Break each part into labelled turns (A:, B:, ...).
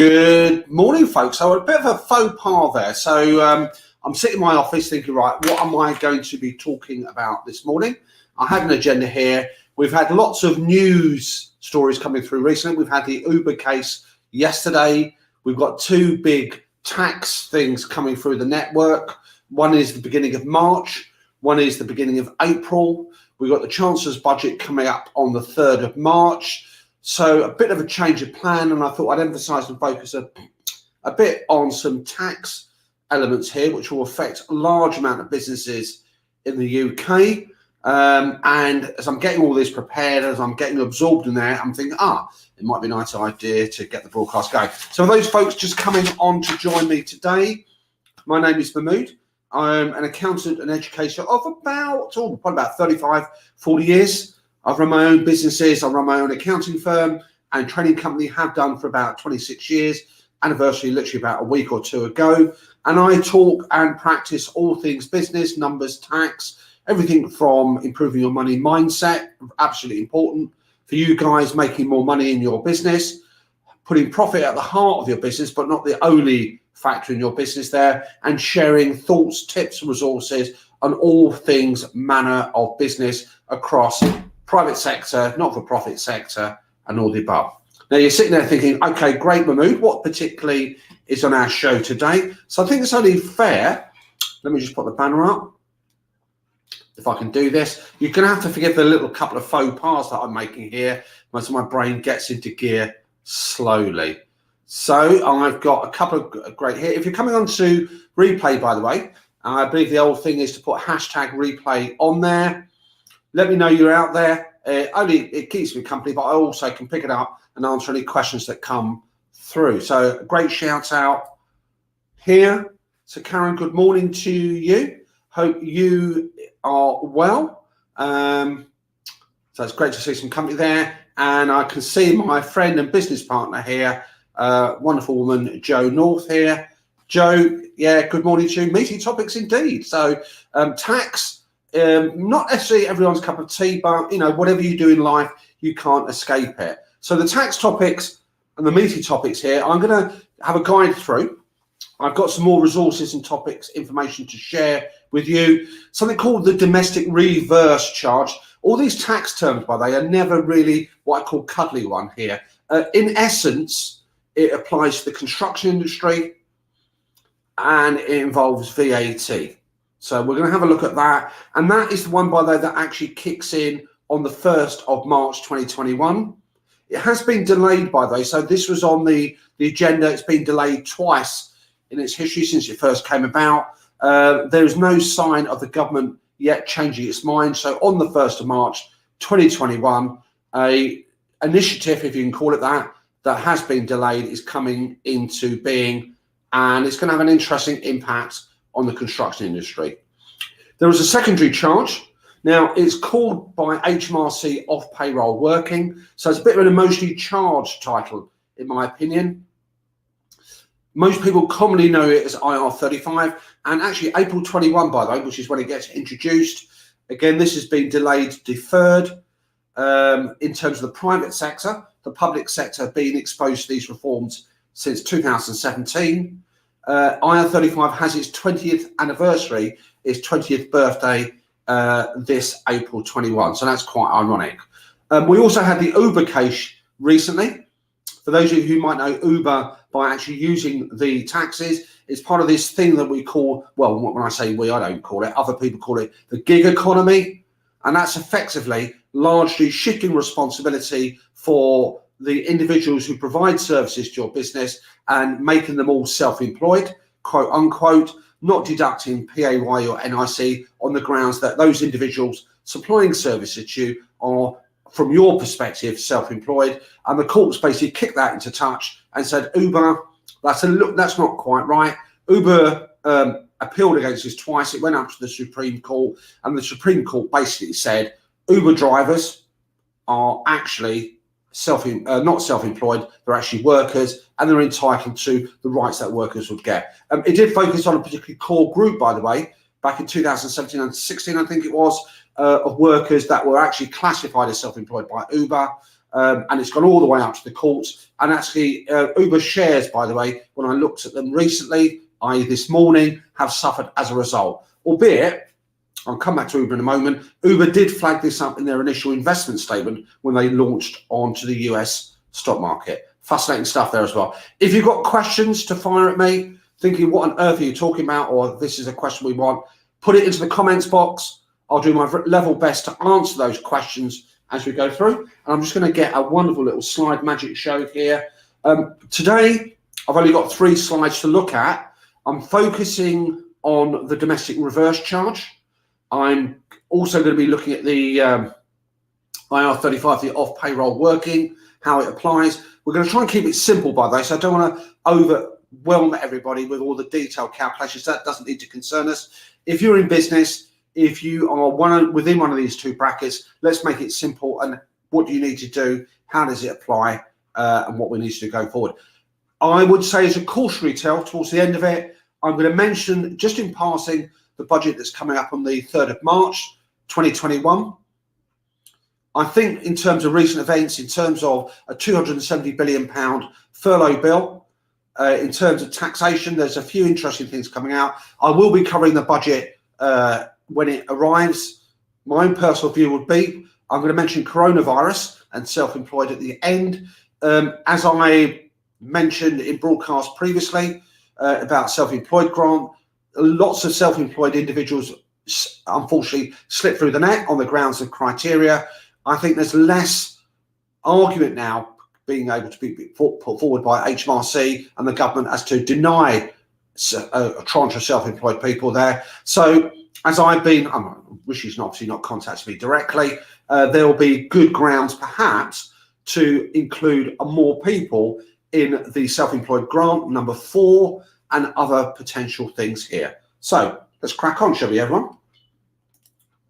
A: Good morning, folks. So a bit of a faux pas there. So I'm sitting in my office thinking, right, what am I going to be talking about this morning? I had an agenda here. We've had lots of news stories coming through recently. We've had the Uber case yesterday. We've got two big tax things coming through the network. One is the beginning of March. One is the beginning of April. We've got the Chancellor's budget coming up on the 3rd of March. So a bit of a change of plan, and I thought I'd emphasise and focus a bit on some tax elements here, which will affect a large amount of businesses in the UK. And as I'm getting all this prepared, as I'm getting absorbed in there, I'm thinking, it might be a nice idea to get the broadcast going. So those folks just coming on to join me today, my name is Mahmood. I'm an accountant and educator of probably about 35, 40 years. I've run my own businesses. I run my own accounting firm and training company, have done for about 26 years. Anniversary literally about a week or two ago. And I talk and practice all things business, numbers, tax, everything from improving your money mindset, absolutely important for you guys, making more money in your business, putting profit at the heart of your business, but not the only factor in your business there, and sharing thoughts, tips, resources on all things manner of business across private sector, not-for-profit sector, and all the above. Now you're sitting there thinking, okay, great, Mahmood, what particularly is on our show today? So I think it's only fair, let me just put the banner up, if I can do this. You're going to have to forgive the little couple of faux pas that I'm making here. Most of my brain gets into gear slowly. So I've got a couple of great here. If you're coming on to replay, by the way, I believe the old thing is to put hashtag replay on there. Let me know you're out there. It keeps me company, but I also can pick it up and answer any questions that come through. So a great shout out here. So Karen, good morning to you. Hope you are well. So it's great to see some company there. And I can see my friend and business partner here, wonderful woman, Jo North here. Jo, yeah, good morning to you. Meaty topics indeed. So tax, not necessarily everyone's cup of tea, but whatever you do in life, you can't escape it. So the tax topics and the meaty topics here, I'm going to have a guide through. I've got some more resources and topics, information to share with you. Something called the domestic reverse charge. All these tax terms, by the way, are never really what I call cuddly one here. In essence, it applies to the construction industry and it involves VAT. So we're going to have a look at that. And that is the one, by the way, that actually kicks in on the 1st of March 2021. It has been delayed, by the way. So this was on the agenda. It's been delayed twice in its history since it first came about. There is no sign of the government yet changing its mind. So on the 1st of March 2021, a initiative, if you can call it that has been delayed is coming into being. And it's going to have an interesting impact on the construction industry. There is a secondary charge. Now, it's called by HMRC Off Payroll Working. So it's a bit of an emotionally charged title, in my opinion. Most people commonly know it as IR35. And actually, April 21, by the way, which is when it gets introduced. Again, this has been delayed, deferred in terms of the private sector. The public sector being exposed to these reforms since 2017. IR35 has its 20th anniversary, its 20th birthday this April 21. So that's quite ironic. We also had the Uber case recently. For those of you who might know Uber by actually using the taxes, it's part of this thing that we call, well, when I say we, I don't call it, other people call it the gig economy. And that's effectively largely shifting responsibility for the individuals who provide services to your business and making them all self-employed, quote unquote, not deducting PAY or NIC on the grounds that those individuals supplying services to you are, from your perspective, self-employed. And the courts basically kicked that into touch and said, Uber, that's not quite right. Uber appealed against this twice. It went up to the Supreme Court, and the Supreme Court basically said Uber drivers are actually not self-employed, they're actually workers, and they're entitled to the rights that workers would get. It did focus on a particularly core group, by the way, back in 2017 and 16, I think it was, of workers that were actually classified as self-employed by Uber. and it's gone all the way up to the courts. And actually, Uber shares, by the way, when I looked at them recently, i.e. this morning, have suffered as a result. Albeit, I'll come back to Uber in a moment, Uber did flag this up in their initial investment statement when they launched onto the US stock market. Fascinating stuff there as well. If you've got questions to fire at me, thinking what on earth are you talking about, or this is a question we want, put it into the comments box. I'll do my level best to answer those questions as we go through. And I'm just going to get a wonderful little slide magic show here. Today, I've only got 3 slides to look at. I'm focusing on the domestic reverse charge. I'm also going to be looking at the IR35, the Off Payroll Working, how it applies. We're going to try and keep it simple, by the way, so I don't want to overwhelm everybody with all the detailed calculations. That doesn't need to concern us. If you're in business, if you are within one of these 2 brackets, let's make it simple. And what do you need to do? How does it apply? And what we need to do going forward. I would say as a cautionary tale towards the end of it, I'm going to mention just in passing the budget that's coming up on the 3rd of March, 2021. I think in terms of recent events, in terms of a £270 billion furlough bill, in terms of taxation, there's a few interesting things coming out. I will be covering the budget when it arrives. My own personal view would be, I'm going to mention coronavirus and self-employed at the end. As I mentioned in broadcast previously about self-employed grant, lots of self-employed individuals unfortunately slip through the net on the grounds of criteria. I think there's less argument now being able to be put forward by HMRC and the government as to deny a tranche of self-employed people there. So as I've been, Rishi's obviously not contacted me directly, there will be good grounds perhaps to include more people in the self-employed grant, number 4, and other potential things here. So let's crack on, shall we, everyone?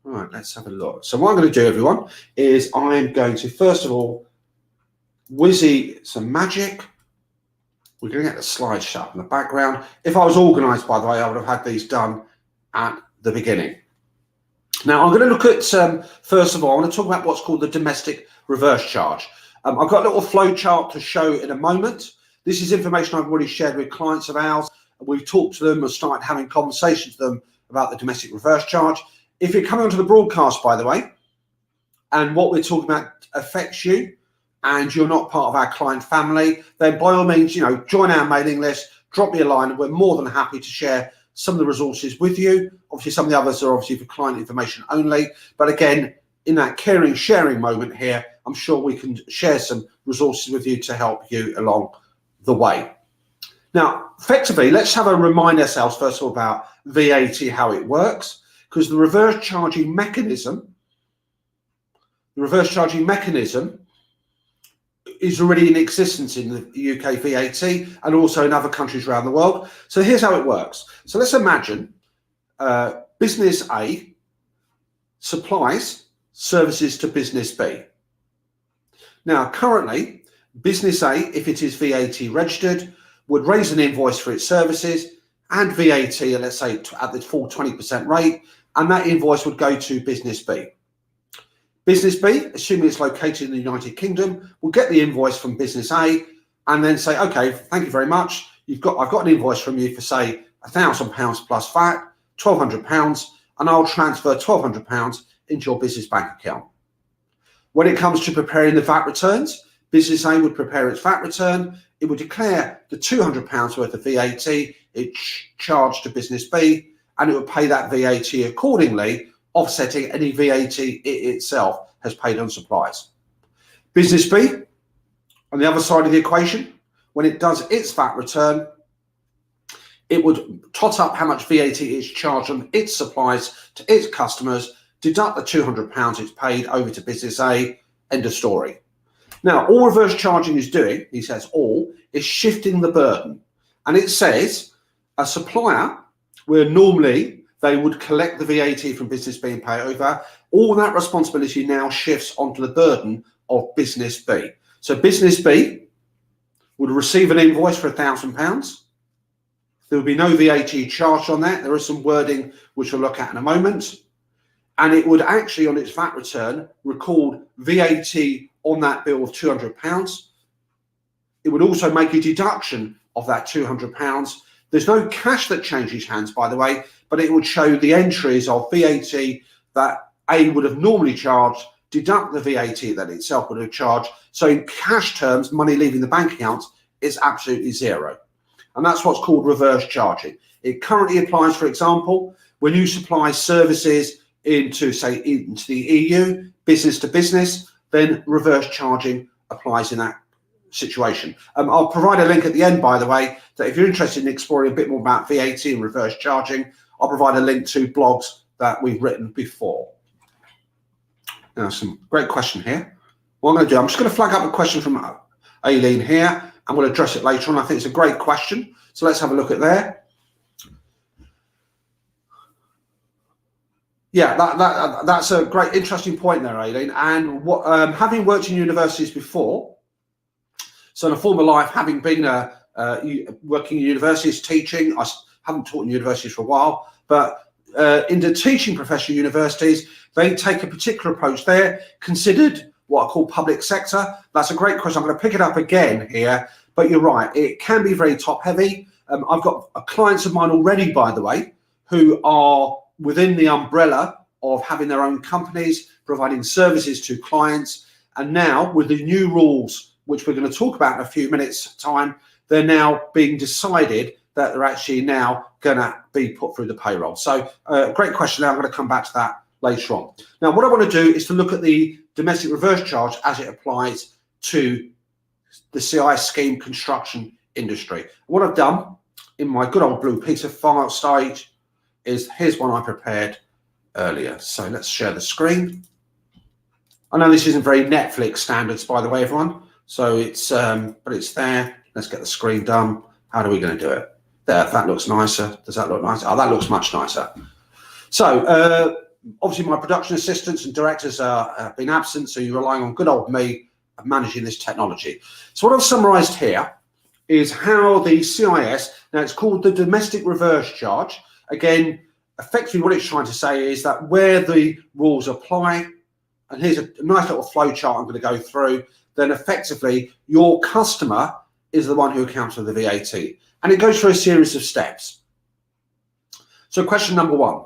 A: All right, let's have a look. So what I'm going to do, everyone, is I'm going to, first of all, whizzy some magic. We're going to get the slides shut in the background. If I was organised, by the way, I would have had these done at the beginning. Now, I'm going to look at, first of all, I want to talk about what's called the domestic reverse charge. I've got a little flow chart to show in a moment. This is information I've already shared with clients of ours. We've talked to them and started having conversations with them about the domestic reverse charge. If you're coming onto the broadcast, by the way, and what we're talking about affects you and you're not part of our client family, then by all means, join our mailing list, drop me a line, and we're more than happy to share some of the resources with you. Obviously, some of the others are obviously for client information only. But again, in that caring, sharing moment here, I'm sure we can share some resources with you to help you along the way. Now, effectively, let's have a remind ourselves, first of all, about VAT, how it works, because the reverse charging mechanism is already in existence in the UK VAT and also in other countries around the world. So here's how it works. So let's imagine business A supplies services to business B. Now, currently, business A, if it is VAT registered, would raise an invoice for its services and VAT, let's say at the full 20% rate, and that invoice would go to business B. Business B, assuming it's located in the United Kingdom, will get the invoice from business A and then say, okay, thank you very much. I've got an invoice from you for, say, £1,000 plus VAT, £1,200, and I'll transfer £1,200 into your business bank account. When it comes to preparing the VAT returns, business A would prepare its VAT return. It would declare the £200 worth of VAT it charged to business B, and it would pay that VAT accordingly, offsetting any VAT it itself has paid on supplies. Business B, on the other side of the equation, when it does its VAT return, it would tot up how much VAT is charged on its supplies to its customers, deduct the £200 it's paid over to business A, end of story. Now, all reverse charging is doing, he says all, is shifting the burden. And it says a supplier, where normally they would collect the VAT from business B and pay it over, all that responsibility now shifts onto the burden of business B. So business B would receive an invoice for £1,000. There would be no VAT charged on that. There is some wording which we'll look at in a moment. And it would actually, on its VAT return, record VAT on that bill of £200. It would also make a deduction of that £200. There's no cash that changes hands, by the way, but it would show the entries of VAT that A would have normally charged, deduct the VAT that itself would have charged. So in cash terms, money leaving the bank account is absolutely zero. And that's what's called reverse charging. It currently applies, for example, when you supply services into, say, into the EU, business to business, then reverse charging applies in that situation. I'll provide a link at the end, by the way, that if you're interested in exploring a bit more about VAT and reverse charging, I'll provide a link to blogs that we've written before. Now, some great question here. What I'm going to do, I'm just going to flag up a question from Aileen here, and we'll address it later on. I think it's a great question. So let's have a look at there. Yeah, that's a great, interesting point there, Aileen. And what, having worked in universities before, so in a former life, having been working in universities, teaching, I haven't taught in universities for a while, but in the teaching professional universities, they take a particular approach. They're considered what I call public sector. That's a great question. I'm going to pick it up again here, but you're right. It can be very top heavy. I've got clients of mine already, by the way, who are within the umbrella of having their own companies, providing services to clients. And now with the new rules, which we're going to talk about in a few minutes time, they're now being decided that they're actually now going to be put through the payroll. So great question. Now I'm going to come back to that later on. Now, what I want to do is to look at the domestic reverse charge as it applies to the CIS scheme construction industry. What I've done in my good old blue piece of file stage is, here's one I prepared earlier. So let's share the screen. I know this isn't very Netflix standards, by the way, everyone. So it's, but it's there. Let's get the screen done. How are we going to do it? There, that looks nicer. Does that look nicer? Oh, that looks much nicer. So obviously my production assistants and directors have been absent, so you're relying on good old me managing this technology. So what I've summarized here is how the CIS, now it's called the domestic reverse charge. Again, effectively what it's trying to say is that where the rules apply, and here's a nice little flow chart I'm going to go through, then effectively your customer is the one who accounts for the VAT. And it goes through a series of steps. So question number one,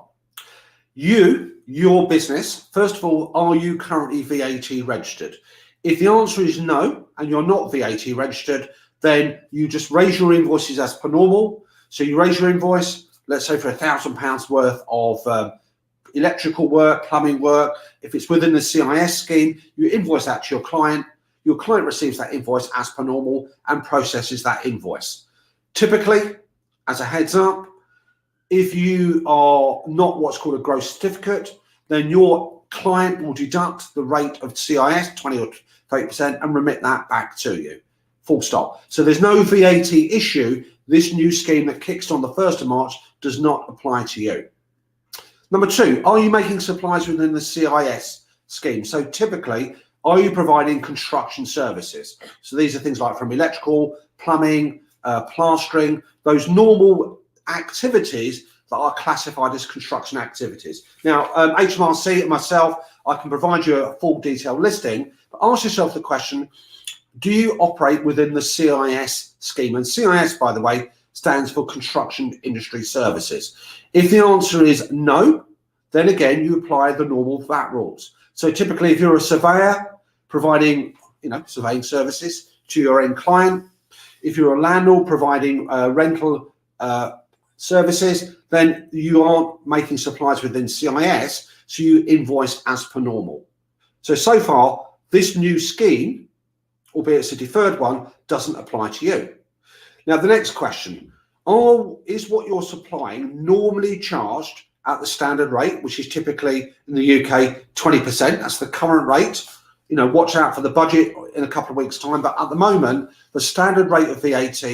A: your business, first of all, are you currently VAT registered? If the answer is no, and you're not VAT registered, then you just raise your invoices as per normal. So you raise your invoice, let's say for £1,000 worth of electrical work, plumbing work. If it's within the CIS scheme, you invoice that to your client. Your client receives that invoice as per normal and processes that invoice. Typically, as a heads up, if you are not what's called a gross certificate, then your client will deduct the rate of CIS, 20 or 30%, and remit that back to you. Full stop. So there's no VAT issue. This new scheme that kicks on the 1st of March does not apply to you. Number two, are you making supplies within the CIS scheme? So typically, are you providing construction services? So these are things like from electrical, plumbing, plastering, those normal activities that are classified as construction activities. Now, HMRC and myself, I can provide you a full detailed listing, but ask yourself the question, do you operate within the CIS scheme? And CIS, by the way, stands for Construction Industry Services. If the answer is no, then again, you apply the normal VAT rules. So typically, if you're a surveyor providing, surveying services to your end client, if you're a landlord providing rental services, then you aren't making supplies within CIS, so you invoice as per normal. So far, this new scheme, albeit it's a deferred one, doesn't apply to you. Now, the next question, is what you're supplying normally charged at the standard rate, which is typically in the UK 20%, that's the current rate. Watch out for the budget in a couple of weeks' time, but at the moment, the standard rate of VAT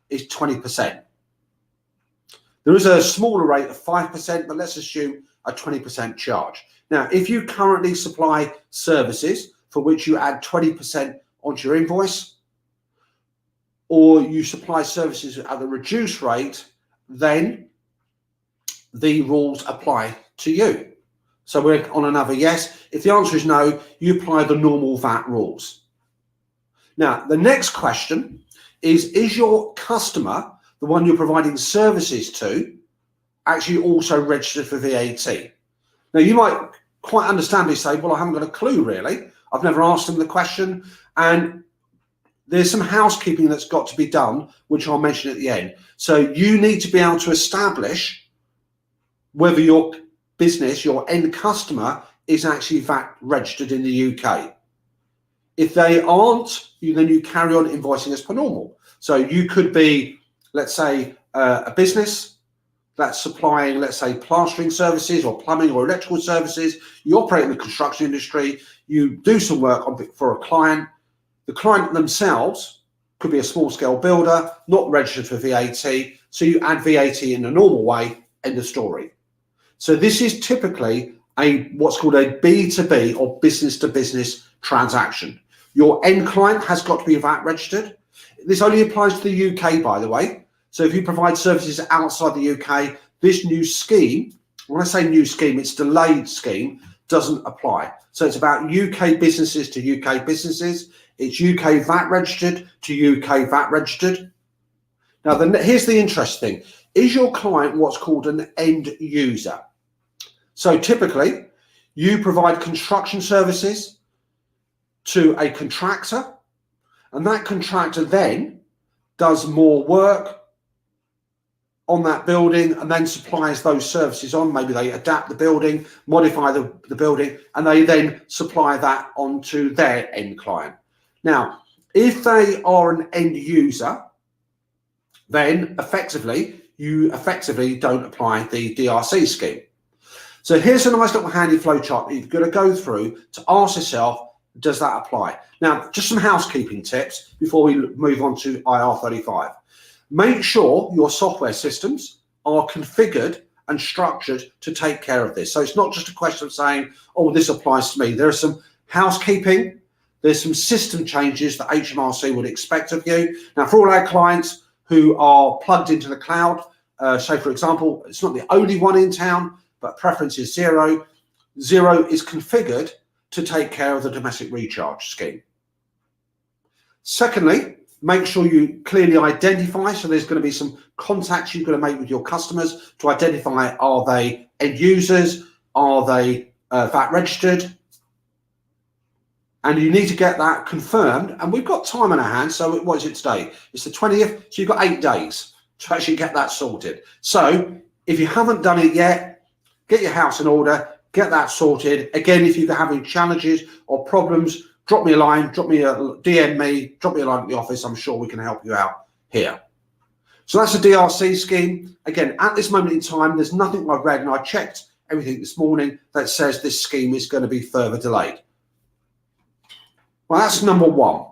A: is 20%. There is a smaller rate of 5%, but let's assume a 20% charge. Now, if you currently supply services for which you add 20% onto your invoice, or you supply services at a reduced rate, then the rules apply to you. So we're on another yes. If the answer is no, you apply the normal VAT rules. Now, the next question is your customer, the one you're providing services to, actually also registered for VAT? Now, you might quite understandably say, well, I haven't got a clue, really. I've never asked them the question. And there's some housekeeping that's got to be done, which I'll mention at the end. So you need to be able to establish whether your business, your end customer, is actually VAT registered in the UK. If they aren't, then you carry on invoicing as per normal. So you could be, let's say, a business that's supplying, let's say, plastering services or plumbing or electrical services. You operate in the construction industry. You do some work for a client. The client themselves could be a small-scale builder, not registered for VAT. So you add VAT in the normal way, end of story. So this is typically what's called a B2B or business-to-business transaction. Your end client has got to be VAT registered. This only applies to the UK, by the way. So if you provide services outside the UK, this new scheme, when I say new scheme, it's delayed scheme, doesn't apply. So it's about UK businesses to UK businesses. It's UK VAT registered to UK VAT registered. Now, here's the interesting thing. Is your client what's called an end user? So typically, you provide construction services to a contractor, and that contractor then does more work on that building and then supplies those services on. Maybe they adapt the building, modify the building, and they then supply that on to their end client. Now, if they are an end user, then you effectively don't apply the DRC scheme. So here's a nice little handy flow chart that you've got to go through to ask yourself, does that apply? Now, just some housekeeping tips before we move on to IR35. Make sure your software systems are configured and structured to take care of this. So it's not just a question of saying, oh, this applies to me. There are some housekeeping, there's some system changes that HMRC would expect of you. Now, for all our clients who are plugged into the cloud, so for example, it's not the only one in town, but preference is Xero. Xero is configured to take care of the domestic recharge scheme. Secondly, make sure you clearly identify. So there's going to be some contacts you're going to make with your customers to identify, are they end users? Are they VAT registered? And you need to get that confirmed. And we've got time on our hands. So what is it today? It's the 20th. So you've got 8 days to actually get that sorted. So if you haven't done it yet, get your house in order, get that sorted. Again, if you're having challenges or problems, drop me a line, DM me, drop me a line at the office. I'm sure we can help you out here. So that's the DRC scheme. Again, at this moment in time, there's nothing I've read, and I checked everything this morning that says this scheme is going to be further delayed. Well, that's number one.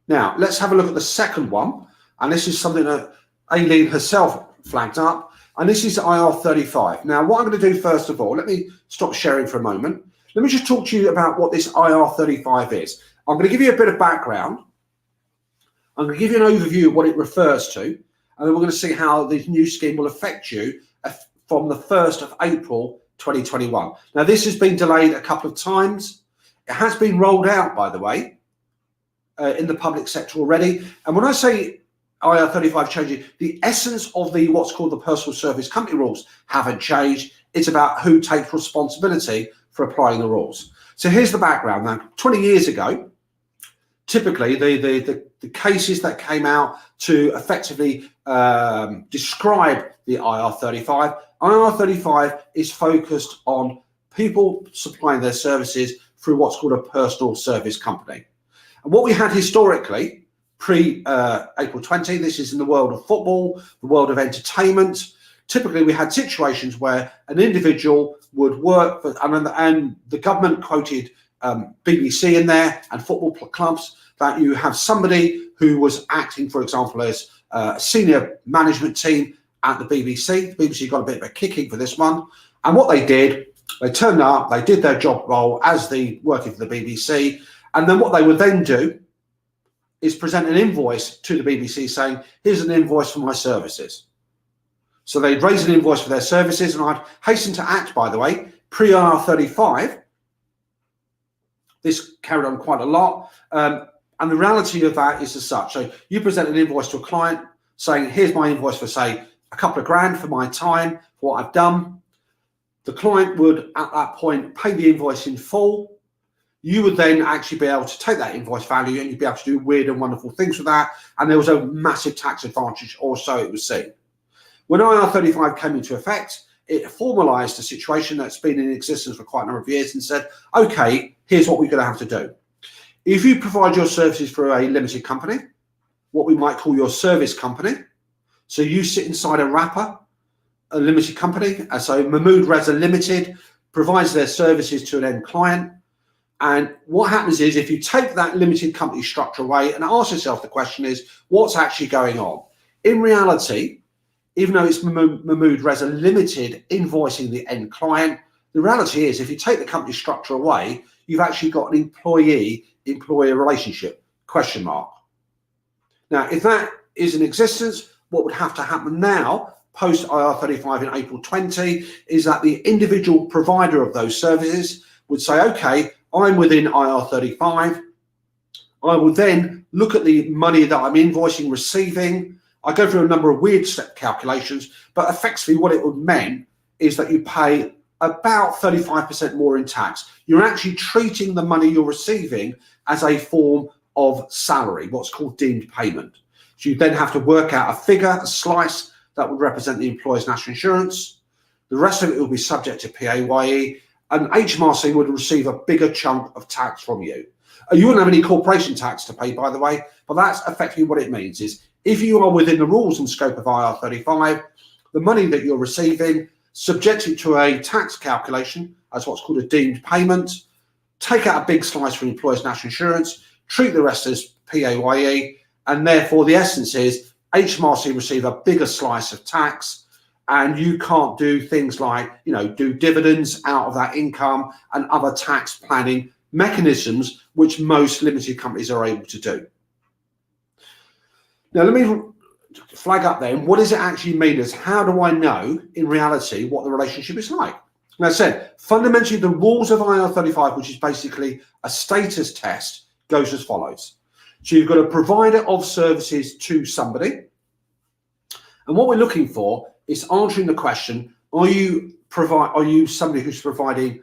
A: Now, let's have a look at the second one. And this is something that Aileen herself flagged up. And this is IR35. Now, what I'm going to do first of all, let me stop sharing for a moment. Let me just talk to you about what this IR35 is. I'm going to give you a bit of background. I'm going to give you an overview of what it refers to. And then we're going to see how this new scheme will affect you from the 1st of April 2021. Now, this has been delayed a couple of times. It has been rolled out, by the way, in the public sector already. And when I say IR35 changing, the essence of what's called the personal service company rules haven't changed. It's about who takes responsibility for applying the rules. So here's the background. Now, 20 years ago, typically the cases that came out to effectively describe the IR35 is focused on people supplying their services through what's called a personal service company. And what we had historically, pre-April 20, this is in the world of football, the world of entertainment. Typically, we had situations where an individual would work for, and the government quoted BBC in there and football clubs, that you have somebody who was acting, for example, as a senior management team at the BBC. The BBC got a bit of a kicking for this one. And what they did, they turned up, they did their job role as the working for the BBC. And then what they would then do is present an invoice to the BBC saying, here's an invoice for my services. So they'd raise an invoice for their services, and I'd hasten to act, by the way, Pre-IR35, this carried on quite a lot. And the reality of that is as such. So you present an invoice to a client saying, here's my invoice for, say, a couple of grand for my time, for what I've done. The client would, at that point, pay the invoice in full. You would then actually be able to take that invoice value and you'd be able to do weird and wonderful things with that. And there was a massive tax advantage, or so it was seen. When IR35 came into effect, it formalised a situation that's been in existence for quite a number of years and said, okay, here's what we're going to have to do. If you provide your services through a limited company, what we might call your service company, so you sit inside a wrapper, a limited company, so Mahmood Reza Limited provides their services to an end client. And what happens is if you take that limited company structure away and ask yourself the question is, what's actually going on? In reality, even though it's Mahmood Reza Limited invoicing the end client, the reality is if you take the company structure away, you've actually got an employee-employer relationship, question mark. Now, if that is in existence, what would have to happen now, post IR35 in April 20, is that the individual provider of those services would say, okay, I'm within IR35. I will then look at the money that I'm invoicing, receiving. I go through a number of weird step calculations, but effectively what it would mean is that you pay about 35% more in tax. You're actually treating the money you're receiving as a form of salary, what's called deemed payment. So you then have to work out a figure, a slice that would represent the employer's national insurance. The rest of it will be subject to PAYE, and HMRC would receive a bigger chunk of tax from you. You wouldn't have any corporation tax to pay, by the way, but that's effectively what it means is if you are within the rules and scope of IR35, the money that you're receiving, subjected to a tax calculation as what's called a deemed payment, take out a big slice from employer's national insurance, treat the rest as PAYE, and therefore the essence is HMRC receive a bigger slice of tax, and you can't do things like, do dividends out of that income and other tax planning mechanisms which most limited companies are able to do. Now, let me flag up then, what does it actually mean is how do I know in reality what the relationship is like? Now, I said, fundamentally, the rules of IR35, which is basically a status test, goes as follows. So you've got a provider of services to somebody. And what we're looking for is answering the question, are you somebody who's providing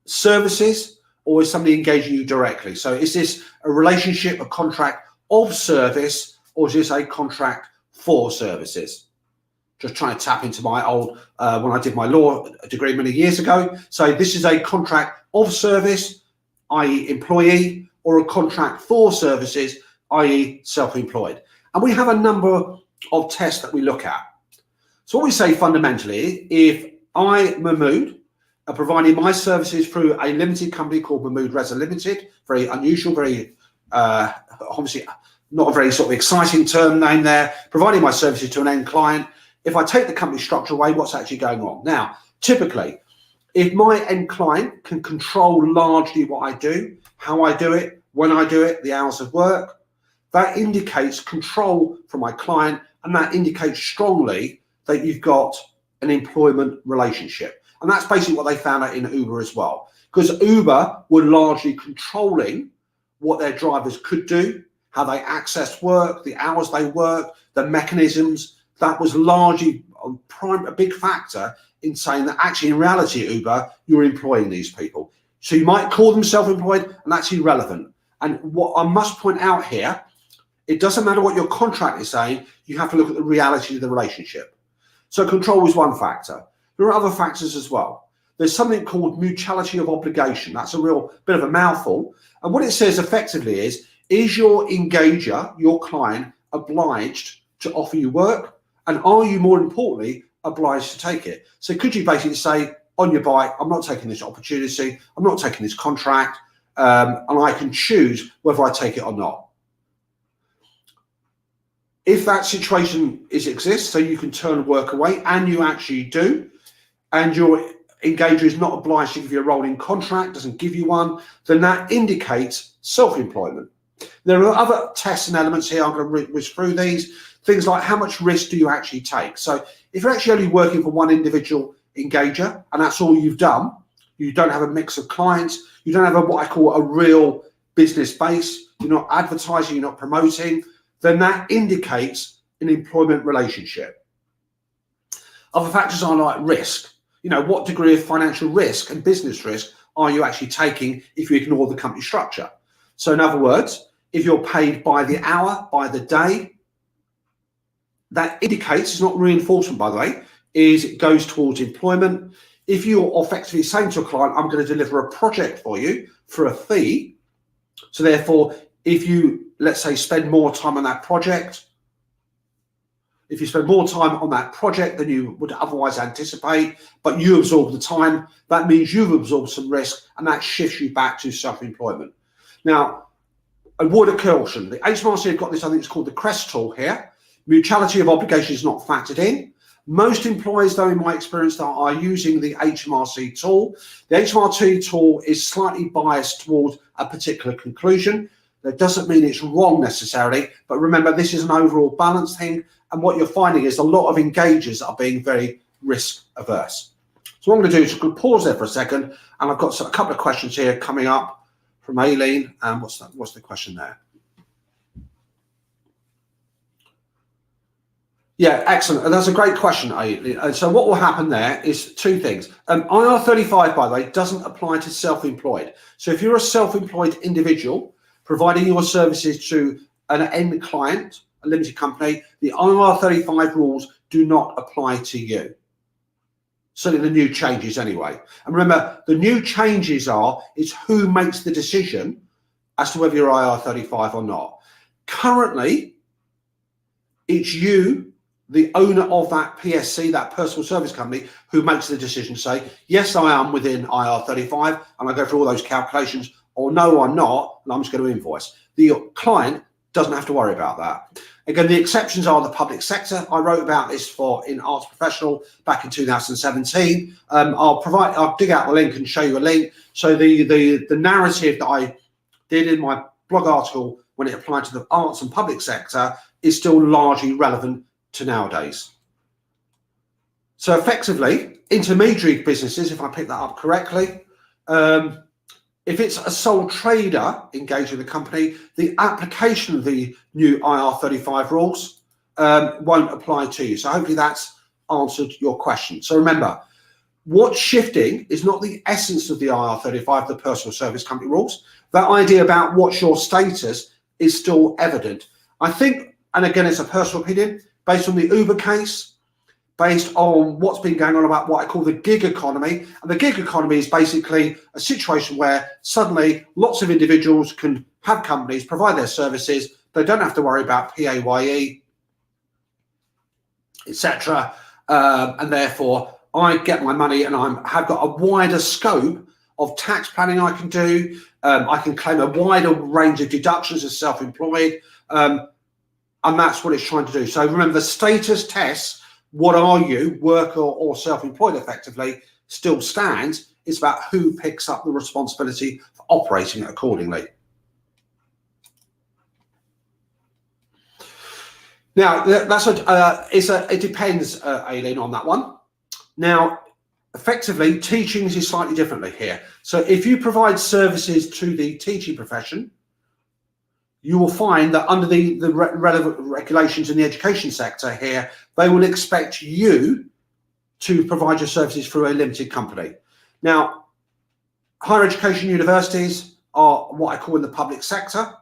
A: services or is somebody engaging you directly? So is this a relationship, a contract of service, or is this a contract for services? Just trying to tap into my old, when I did my law degree many years ago. So this is a contract of service, i.e. employee, or a contract for services, i.e. self-employed. And we have a number of tests that we look at. So what we say fundamentally, if I, Mahmood, are providing my services through a limited company called Mahmood Reza Limited, very unusual, very obviously not a very sort of exciting term name there, providing my services to an end client. If I take the company structure away, what's actually going on? Now, typically, if my end client can control largely what I do, how I do it, when I do it, the hours of work, that indicates control from my client, and that indicates strongly that you've got an employment relationship. And that's basically what they found out in Uber as well, because Uber were largely controlling what their drivers could do, how they access work, the hours they work, the mechanisms. That was largely a big factor in saying that actually in reality at Uber, you're employing these people. So you might call them self-employed, and that's irrelevant. And what I must point out here, it doesn't matter what your contract is saying, you have to look at the reality of the relationship. So control is one factor. There are other factors as well. There's something called mutuality of obligation. That's a real bit of a mouthful. And what it says effectively is your engager, your client, obliged to offer you work? And are you, more importantly, obliged to take it? So could you basically say, on your bike, I'm not taking this opportunity, I'm not taking this contract, and I can choose whether I take it or not. If that situation exists, so you can turn work away, and you actually do, and your engager is not obliged to give you a rolling contract, doesn't give you one, then that indicates self-employment. There are other tests and elements here. I'm going to whiz through these. Things like how much risk do you actually take? So if you're actually only working for one individual engager and that's all you've done, you don't have a mix of clients, you don't have what I call a real business base, you're not advertising, you're not promoting, then that indicates an employment relationship. Other factors are like risk. What degree of financial risk and business risk are you actually taking if you ignore the company structure? So in other words, if you're paid by the hour, by the day, that indicates, it's not reinforcement by the way, is it goes towards employment. If you're effectively saying to a client, I'm going to deliver a project for you for a fee, so therefore, if you, let's say, spend more time on that project, if you spend more time on that project than you would otherwise anticipate, but you absorb the time, that means you've absorbed some risk and that shifts you back to self-employment. Now, a word of caution, the HMRC have got this, I think it's called the CREST tool here. Mutuality of obligation is not factored in. Most employers, though, in my experience, are using the HMRC tool. The HMRC tool is slightly biased towards a particular conclusion. That doesn't mean it's wrong necessarily, but remember, this is an overall balance thing. And what you're finding is a lot of engagers are being very risk averse. So what I'm going to do is I'm going to pause there for a second, and I've got a couple of questions here coming up from Aileen. And what's the question there? Yeah, excellent. And that's a great question, Aileen. And so what will happen there is two things. IR35, by the way, doesn't apply to self-employed. So if you're a self-employed individual providing your services to an end client, a limited company, the IR35 rules do not apply to you. Certainly the new changes anyway. And remember, the new changes is who makes the decision as to whether you're IR35 or not. Currently, it's you, the owner of that PSC, that personal service company, who makes the decision to say, yes, I am within IR35, and I go through all those calculations, or no, I'm not, and I'm just going to invoice. The client doesn't have to worry about that. Again, the exceptions are the public sector. I wrote about this in Arts Professional back in 2017. I'll dig out the link and show you a link. So the narrative that I did in my blog article when it applied to the arts and public sector is still largely relevant to nowadays. So effectively, intermediary businesses, if I pick that up correctly, if it's a sole trader engaged with the company, the application of the new IR35 rules won't apply to you. So hopefully that's answered your question. So remember, what's shifting is not the essence of the IR35, the personal service company rules. That idea about what's your status is still evident. I think, and again, it's a personal opinion, based on the Uber case, based on what's been going on about what I call the gig economy. And the gig economy is basically a situation where suddenly lots of individuals can have companies provide their services. They don't have to worry about PAYE, etc. And therefore, I get my money and have got a wider scope of tax planning I can do. I can claim a wider range of deductions as self-employed. And that's what it's trying to do. So remember, the status tests, what are you, worker or self-employed effectively, still stands. It's about who picks up the responsibility for operating it accordingly. Now, it depends, Aileen, on that one. Now, effectively, teaching is slightly differently here. So if you provide services to the teaching profession, you will find that under the relevant regulations in the education sector here, they will expect you to provide your services through a limited company. Now, higher education universities are what I call in the public sector.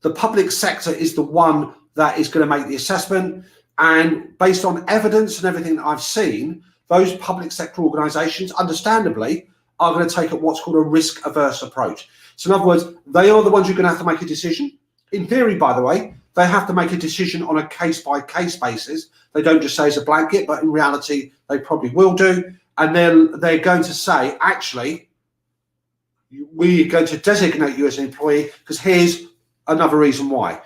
A: The public sector is the one that is going to make the assessment. And based on evidence and everything that I've seen, those public sector organisations, understandably, are going to take up what's called a risk-averse approach. So in other words, they are the ones who are going to have to make a decision. In theory, by the way, they have to make a decision on a case-by-case basis. They don't just say it's a blanket, but in reality, they probably will do. And then they're going to say, actually, we're going to designate you as an employee because here's another reason why.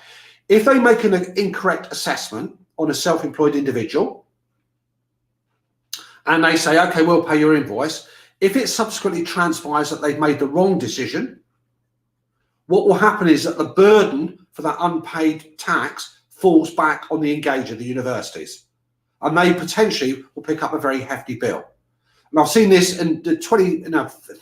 A: If they make an incorrect assessment on a self-employed individual, and they say, okay, we'll pay your invoice, if it subsequently transpires that they've made the wrong decision, what will happen is that the burden for that unpaid tax falls back on the engager, the universities, and they potentially will pick up a very hefty bill. And I've seen this in the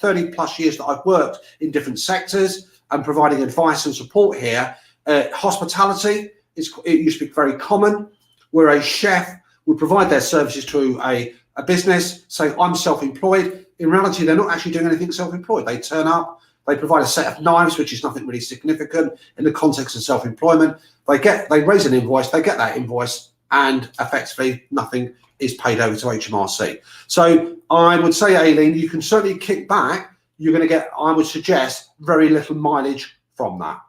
A: 30 plus years that I've worked in different sectors and providing advice and support here. Hospitality, it used to be very common, where a chef would provide their services to a business, say, I'm self-employed. In reality, they're not actually doing anything self-employed. They turn up, they provide a set of knives, which is nothing really significant in the context of self-employment. They raise an invoice, they get that invoice, and effectively nothing is paid over to HMRC. So I would say, Aileen, you can certainly kick back. You're going to get, I would suggest, very little mileage from that.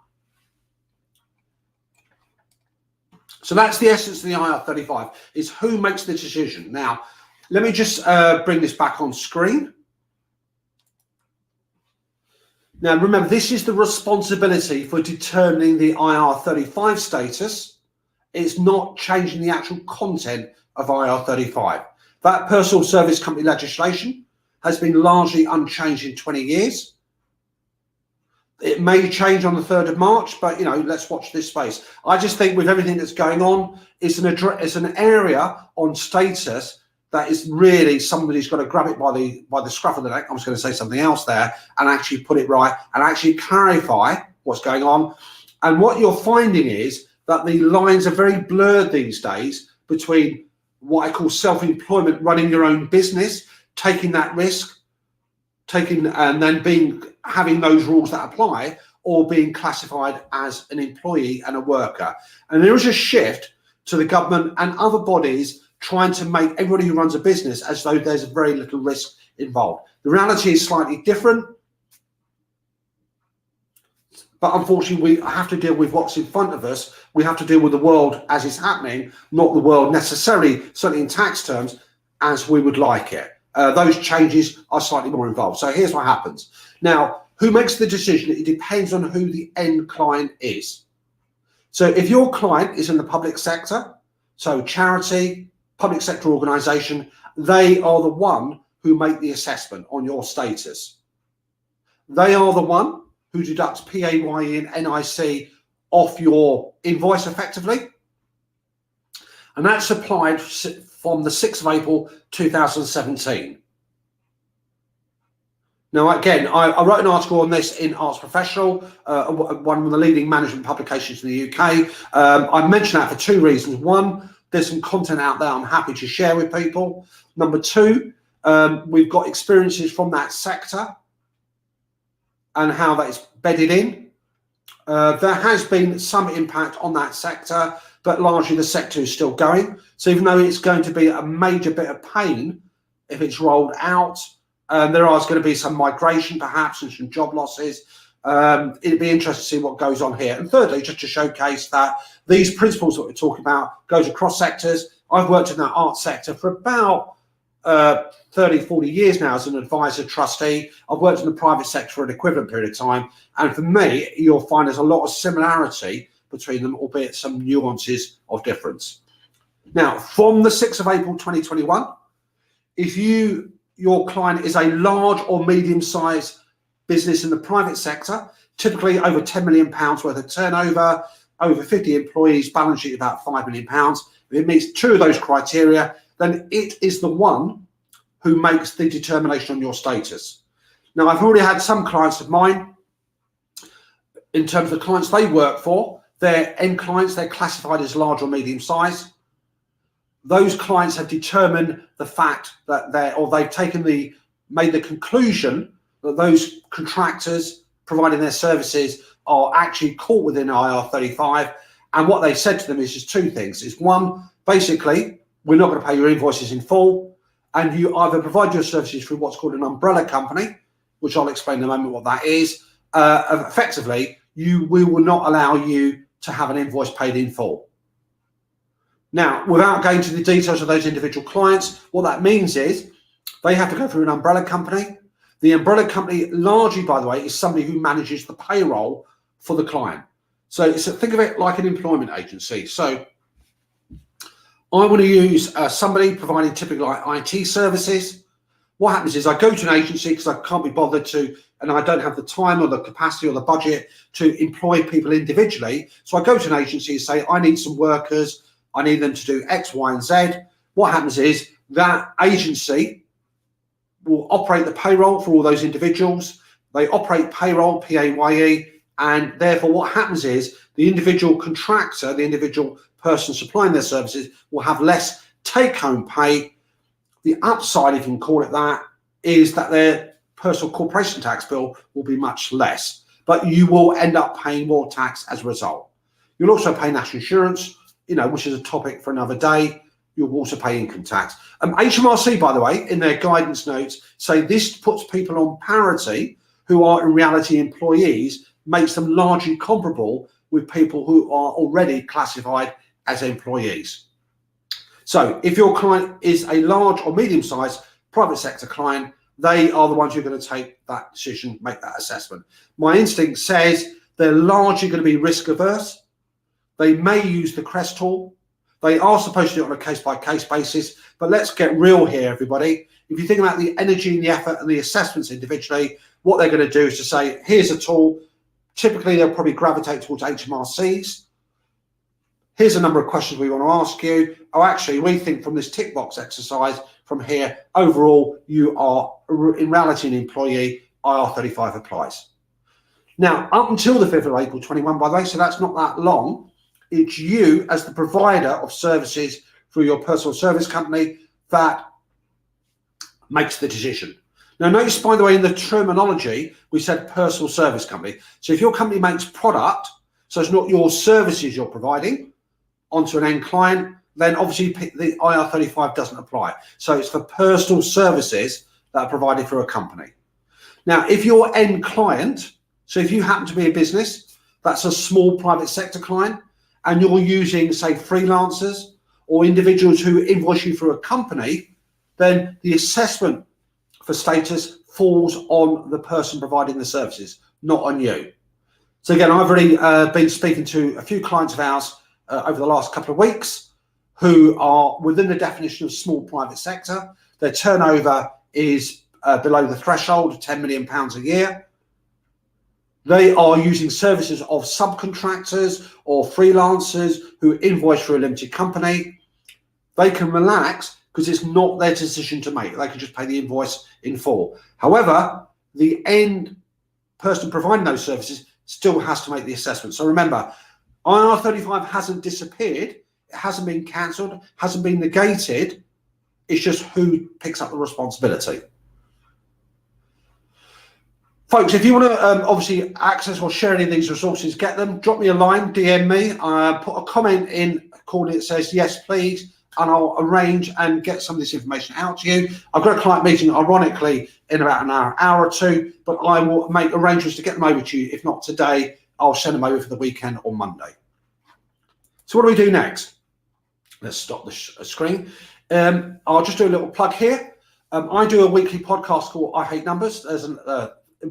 A: So that's the essence of the IR35, is who makes the decision. Now, let me just bring this back on screen. Now, remember, this is the responsibility for determining the IR35 status. It's not changing the actual content of IR35. That personal service company legislation has been largely unchanged in 20 years. It may change on the 3rd of March, but, let's watch this space. I just think with everything that's going on, it's an area on status that is really somebody's got to grab it by the scruff of the neck. I was going to say something else there, and actually put it right and actually clarify what's going on. And what you're finding is that the lines are very blurred these days between what I call self-employment, running your own business, taking that risk, and then having those rules that apply, or being classified as an employee and a worker. And there is a shift to the government and other bodies trying to make everybody who runs a business as though there's very little risk involved. The reality is slightly different, but unfortunately we have to deal with what's in front of us. We have to deal with the world as it's happening, not the world necessarily, certainly in tax terms, as we would like it. Those changes are slightly more involved. So here's what happens. Now, who makes the decision? It depends on who the end client is. So if your client is in the public sector, so charity, public sector organisation, they are the one who make the assessment on your status. They are the one who deducts PAYE and NIC off your invoice effectively. And that's applied from the 6th of April 2017. Now, again, I wrote an article on this in Arts Professional, one of the leading management publications in the UK. I mention that for two reasons. One, there's some content out there I'm happy to share with people. Number two, we've got experiences from that sector and how that is bedded in. There has been some impact on that sector, but largely the sector is still going. So even though it's going to be a major bit of pain if it's rolled out, there is going to be some migration perhaps and some job losses. It'd be interesting to see what goes on here. And thirdly, just to showcase that these principles that we're talking about goes across sectors. I've worked in that arts sector for about 30, 40 years now as an advisor trustee. I've worked in the private sector for an equivalent period of time. And for me, you'll find there's a lot of similarity between them, albeit some nuances of difference. Now, from the 6th of April 2021, if your client is a large or medium-sized business in the private sector, typically over £10 million worth of turnover, over 50 employees, balance sheet about £5 million. If it meets two of those criteria, then it is the one who makes the determination on your status. Now, I've already had some clients of mine, in terms of the clients they work for, their end clients, they're classified as large or medium size. Those clients have determined the fact that they've made the conclusion that those contractors providing their services are actually caught within IR35. And what they said to them is just two things. Is one, basically, we're not going to pay your invoices in full, and you either provide your services through what's called an umbrella company, which I'll explain in a moment what that is. Effectively, we will not allow you to have an invoice paid in full. Now, without going to the details of those individual clients, what that means is they have to go through an umbrella company. The umbrella company, largely, by the way, is somebody who manages the payroll for the client. So think of it like an employment agency. So I want to use somebody providing typically like IT services. What happens is I go to an agency because I can't be bothered to, and I don't have the time or the capacity or the budget to employ people individually. So I go to an agency and say, I need some workers. I need them to do X, Y, and Z. What happens is that agency will operate the payroll for all those individuals. They operate payroll, PAYE, and therefore what happens is the individual contractor, the individual person supplying their services, will have less take-home pay. The upside, if you can call it that, is that their personal corporation tax bill will be much less, but you will end up paying more tax as a result. You'll also pay national insurance, which is a topic for another day. You'll also pay income tax. HMRC, by the way, in their guidance notes, say this puts people on parity who are in reality employees, makes them largely comparable with people who are already classified as employees. So if your client is a large or medium-sized private sector client, they are the ones who are going to take that decision, make that assessment. My instinct says they're largely going to be risk averse. They may use the CREST tool. They are supposed to do it on a case-by-case basis, but let's get real here, everybody. If you think about the energy and the effort and the assessments individually, what they're going to do is to say, here's a tool. Typically, they'll probably gravitate towards HMRCs. Here's a number of questions we want to ask you. Oh, actually, we think from this tick box exercise from here, overall, you are in reality an employee, IR35 applies. Now, up until the 5th of April 21, by the way, so that's not that long, it's you as the provider of services through your personal service company that makes the decision. Now, notice, by the way, in the terminology, we said personal service company. So if your company makes product, so it's not your services you're providing onto an end client, then obviously the IR35 doesn't apply. So it's for personal services that are provided for a company. Now, if your end client, so if you happen to be a business that's a small private sector client and you're using, say, freelancers or individuals who invoice you through a company, then the assessment for status falls on the person providing the services, not on you. So again, I've already been speaking to a few clients of ours over the last couple of weeks who are within the definition of small private sector. Their turnover is below the threshold of £10 million a year. They are using services of subcontractors or freelancers who invoice for a limited company. They can relax because it's not their decision to make. They can just pay the invoice in full. However, the end person providing those services still has to make the assessment. So remember, IR35 hasn't disappeared. It hasn't been cancelled, hasn't been negated. It's just who picks up the responsibility. Folks, if you want to obviously access or share any of these resources, get them, drop me a line, DM me, put a comment in according that says, yes, please, and I'll arrange and get some of this information out to you. I've got a client meeting, ironically, in about an hour or two, but I will make arrangements to get them over to you. If not today, I'll send them over for the weekend or Monday. So what do we do next? Let's stop the screen. I'll just do a little plug here. I do a weekly podcast called I Hate Numbers. There's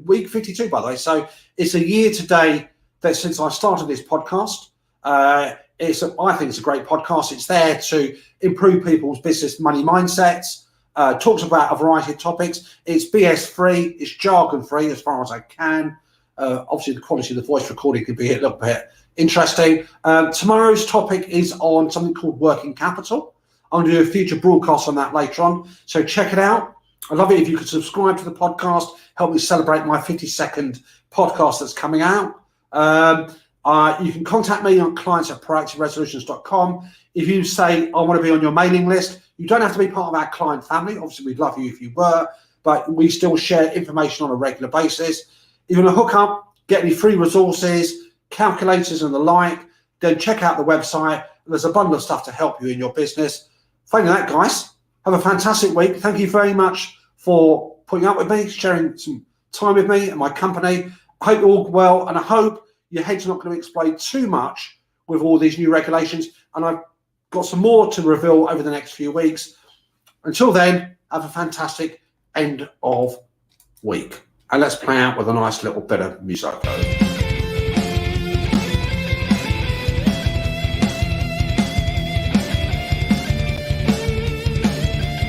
A: week 52, by the way. So it's a year today that since I started this podcast. I think it's a great podcast. It's there to improve people's business money mindsets. Talks about a variety of topics. It's BS free. It's jargon free as far as I can. Obviously, the quality of the voice recording could be a little bit interesting. Tomorrow's topic is on something called working capital. I'm going to do a future broadcast on that later on. So check it out. I'd love it if you could subscribe to the podcast. Help me celebrate my 52nd podcast that's coming out. You can contact me on clients@proactiveresolutions.com. If you say, I want to be on your mailing list, you don't have to be part of our client family. Obviously, we'd love you if you were, but we still share information on a regular basis. If you want to hook up, get any free resources, calculators and the like, then check out the website. There's a bundle of stuff to help you in your business. Failing that, guys, have a fantastic week. Thank you very much for putting up with me, sharing some time with me and my company. I hope you're all well, and I hope your head's not going to explode too much with all these new regulations. And I've got some more to reveal over the next few weeks. Until then, have a fantastic end of week. And let's play out with a nice little bit of music.